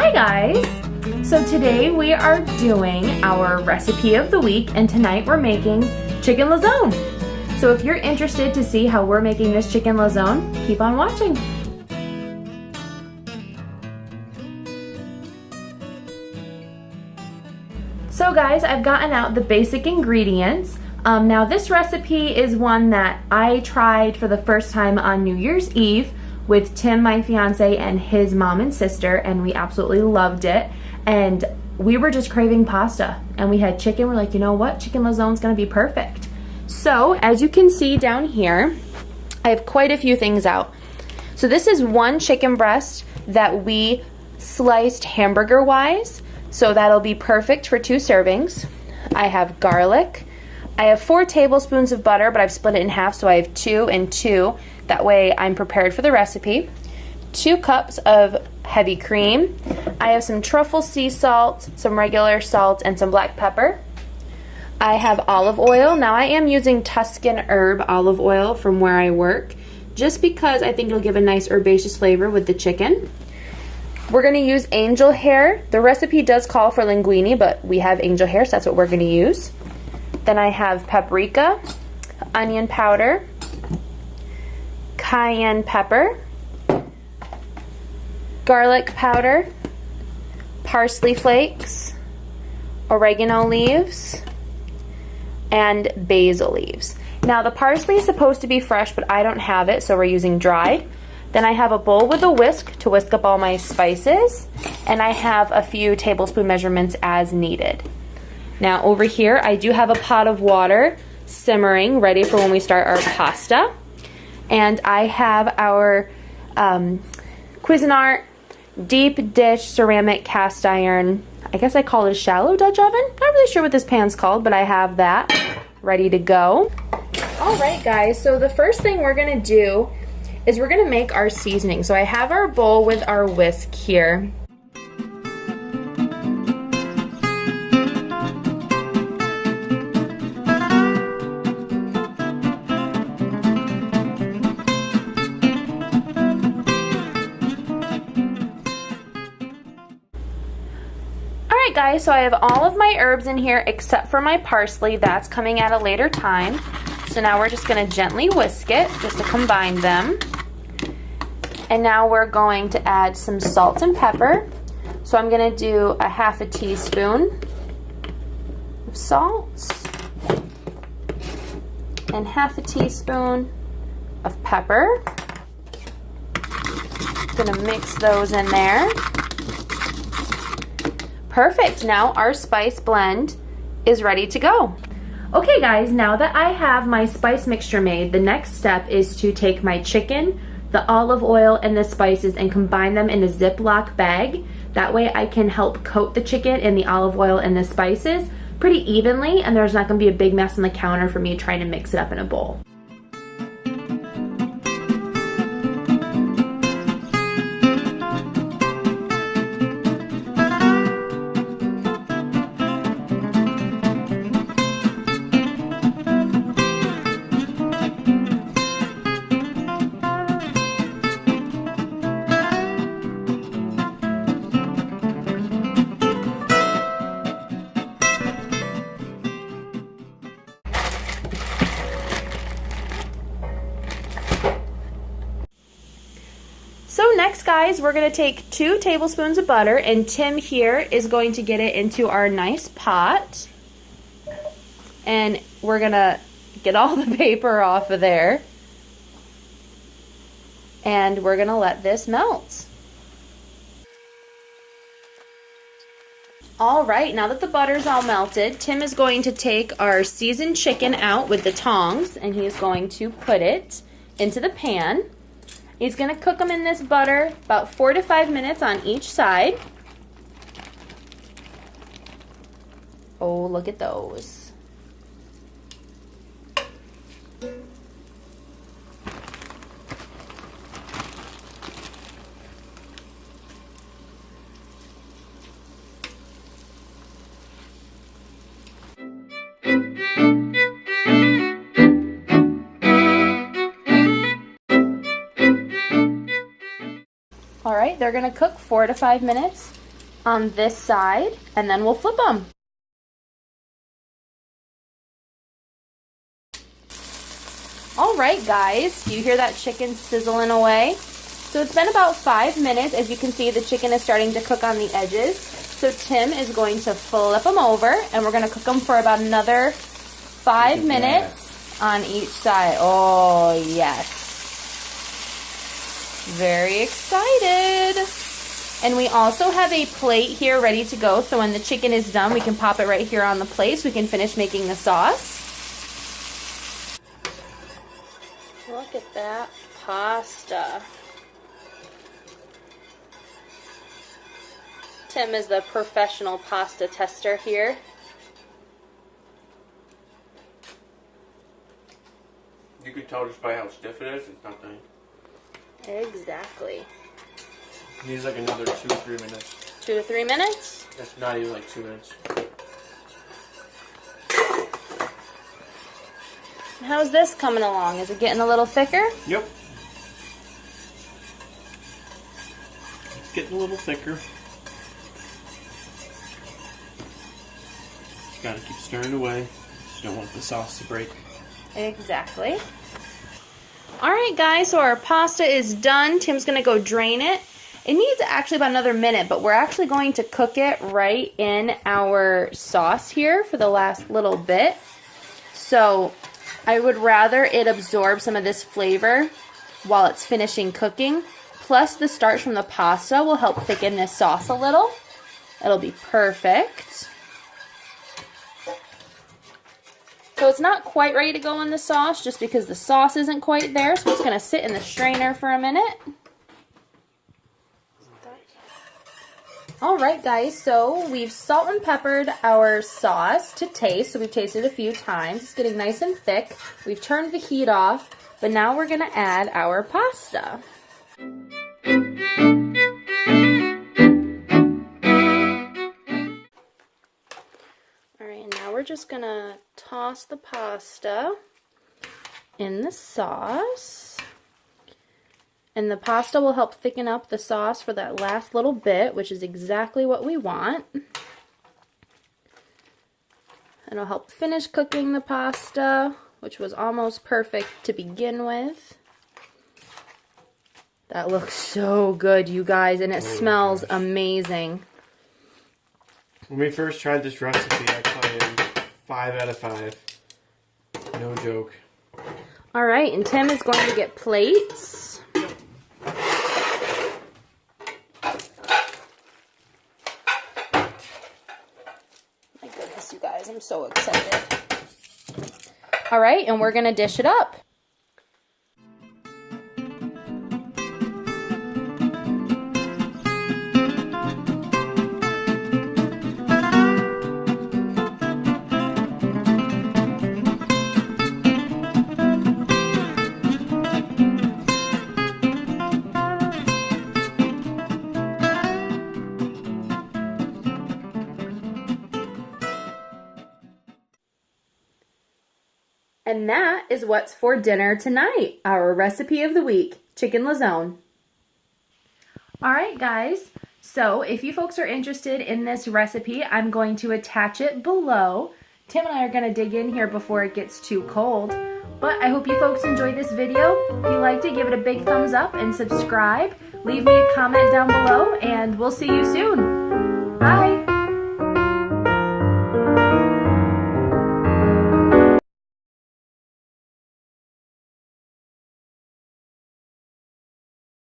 Hi guys! So today we are doing our recipe of the week, and tonight we're making chicken lazone. So if you're interested to see how we're making this chicken lazone, keep on watching. So guys, I've gotten out the basic ingredients. Now this recipe is one that I tried for the first time on New Year's Eve with Tim, my fiance, and his mom and sister, and we absolutely loved it. And we were just craving pasta, and we had chicken. We're like, you know what? Chicken lazone's gonna be perfect. So as you can see down here, I have quite a few things out. So this is one chicken breast that we sliced hamburger-wise, so that'll be perfect for 2 servings. I have garlic. I have 4 tablespoons of butter, but I've split it in half, so I have 2 and 2. That way I'm prepared for the recipe. 2 cups of heavy cream. I have some truffle sea salt, some regular salt, and some black pepper. I have olive oil. Now I am using Tuscan herb olive oil from where I work, just because I think it'll give a nice herbaceous flavor with the chicken. We're gonna use angel hair. The recipe does call for linguini, but we have angel hair, so that's what we're gonna use. Then I have paprika, onion powder, cayenne pepper, garlic powder, parsley flakes, oregano leaves, and basil leaves. Now the parsley is supposed to be fresh, but I don't have it, so we're using dried. Then I have a bowl with a whisk to whisk up all my spices, and I have a few tablespoon measurements as needed. Now over here I do have a pot of water simmering, ready for when we start our pasta. And I have our Cuisinart deep dish ceramic cast iron, I guess I call it a shallow Dutch oven. Not really sure what this pan's called, but I have that ready to go. Alright guys, so the first thing we're gonna do is we're gonna make our seasoning. So I have our bowl with our whisk here. Alright guys, so I have all of my herbs in here except for my parsley. That's coming at a later time. So now we're just going to gently whisk it just to combine them. And now we're going to add some salt and pepper. So I'm going to do a half a teaspoon of salt and half a teaspoon of pepper. Going to mix those in there. Perfect. Now our spice blend is ready to go. Okay guys, now that I have my spice mixture made, the next step is to take my chicken, the olive oil, and the spices and combine them in a Ziploc bag. That way I can help coat the chicken in the olive oil and the spices pretty evenly, and there's not going to be a big mess on the counter for me trying to mix it up in a bowl. So next guys, we're going to take 2 tablespoons of butter, and Tim here is going to get it into our nice pot. And we're going to get all the paper off of there. And we're going to let this melt. Alright, now that the butter's all melted, Tim is going to take our seasoned chicken out with the tongs, and he is going to put it into the pan. He's going to cook them in this butter about 4 to 5 minutes on each side. Oh, look at those. All right, they're gonna cook 4 to 5 minutes. on this side, and then we'll flip them. All right, guys, do you hear that chicken sizzling away? So it's been about 5 minutes. As you can see, the chicken is starting to cook on the edges. So Tim is going to flip them over, and we're going to cook them for about another 5 minutes on each side. Oh, yes. Very excited. And we also have a plate here ready to go, so when the chicken is done, we can pop it right here on the plate so we can finish making the sauce. Look at that pasta. Tim is the professional pasta tester here. You can tell just by how stiff it is, it's not done. Exactly. It needs like another 2 or 3 minutes. 2 to 3 minutes? That's not even like 2 minutes. How's this coming along? Is it getting a little thicker? Yep. It's getting a little thicker. Just gotta keep stirring away. Just don't want the sauce to break. Exactly. Alright guys, so our pasta is done. Tim's gonna go drain it. It needs actually about another minute, but we're actually going to cook it right in our sauce here for the last little bit. So I would rather it absorb some of this flavor while it's finishing cooking. Plus the starch from the pasta will help thicken this sauce a little. It'll be perfect. So it's not quite ready to go in the sauce just because the sauce isn't quite there. So it's going to sit in the strainer for a minute. Alright guys, so we've salt and peppered our sauce to taste. So we've tasted it a few times. It's getting nice and thick. We've turned the heat off, but now we're going to add our pasta. Alright, and now we're just going to toss the pasta in the sauce. And the pasta will help thicken up the sauce for that last little bit, which is exactly what we want. It'll help finish cooking the pasta, which was almost perfect to begin with. That looks so good, you guys, and it smells amazing. When we first tried this recipe, I put in 5 out of 5. No joke. Alright, and Tim is going to get plates. My goodness, you guys, I'm so excited. Alright, and we're going to dish it up. And that is what's for dinner tonight. Our recipe of the week, chicken lazone. Alright guys, so if you folks are interested in this recipe, I'm going to attach it below. Tim and I are going to dig in here before it gets too cold. But I hope you folks enjoyed this video. If you liked it, give it a big thumbs up and subscribe. Leave me a comment down below, and we'll see you soon. Bye!